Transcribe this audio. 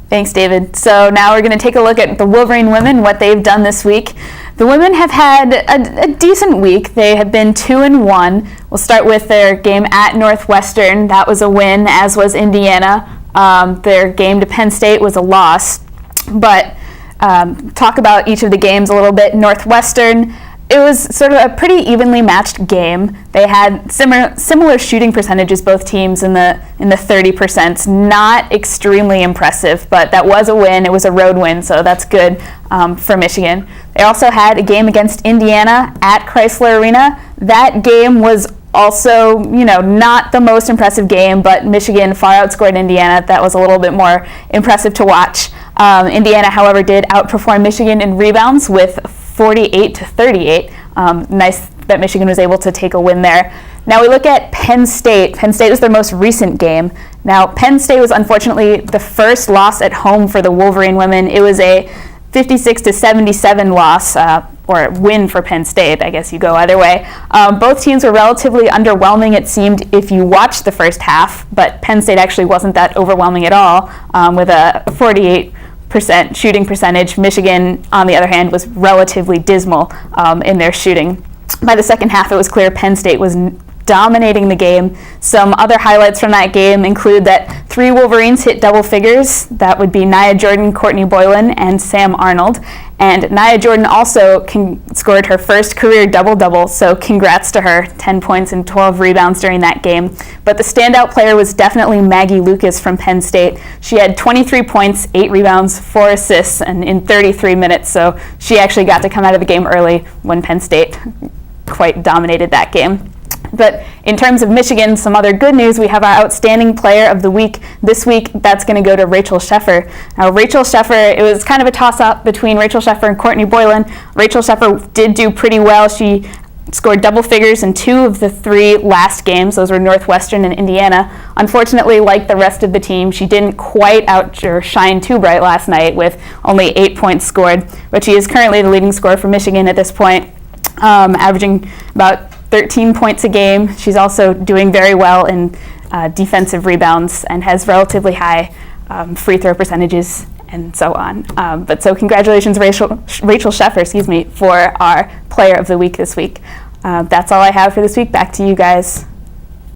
Thanks, David. So now we're going to take a look at the Wolverine women, what they've done this week. The women have had a decent week. They have been 2-1. We'll start with their game at Northwestern. That was a win, as was Indiana. Their game to Penn State was a loss. But talk about each of the games a little bit. Northwestern, it was sort of a pretty evenly matched game. They had similar shooting percentages, both teams in the 30%. Not extremely impressive, but that was a win. It was a road win, so that's good for Michigan. They also had a game against Indiana at Chrysler Arena. That game was also, not the most impressive game, but Michigan far outscored Indiana. That was a little bit more impressive to watch. Indiana, however, did outperform Michigan in rebounds with 48-38. Nice that Michigan was able to take a win there. Now we look at Penn State. Penn State was their most recent game. Now Penn State was unfortunately the first loss at home for the Wolverine women. It was a 56-77 loss, or win for Penn State. I guess you go either way. Both teams were relatively underwhelming, it seemed, if you watched the first half, but Penn State actually wasn't that overwhelming at all, with a 48% shooting percentage. Michigan, on the other hand, was relatively dismal in their shooting. By the second half, it was clear Penn State was dominating the game. Some other highlights from that game include that 3 Wolverines hit double figures. That would be Nia Jordan, Courtney Boylan, and Sam Arnold. And Nia Jordan also scored her first career double-double, so congrats to her, 10 points and 12 rebounds during that game. But the standout player was definitely Maggie Lucas from Penn State. She had 23 points, 8 rebounds, 4 assists, and in 33 minutes, so she actually got to come out of the game early when Penn State quite dominated that game. But in terms of Michigan, some other good news, we have our outstanding player of the week this week. That's going to go to Rachel Sheffer. Now, Rachel Sheffer, it was kind of a toss-up between Rachel Sheffer and Courtney Boylan. Rachel Sheffer did do pretty well. She scored double figures in 2 of the 3 last games. Those were Northwestern and Indiana. Unfortunately, like the rest of the team, she didn't quite shine too bright last night with only 8 points scored. But she is currently the leading scorer for Michigan at this point, averaging about 13 points a game. She's also doing very well in defensive rebounds and has relatively high free throw percentages and so on. But so congratulations, Rachel Sheffer, for our player of the week this week. That's all I have for this week. Back to you guys.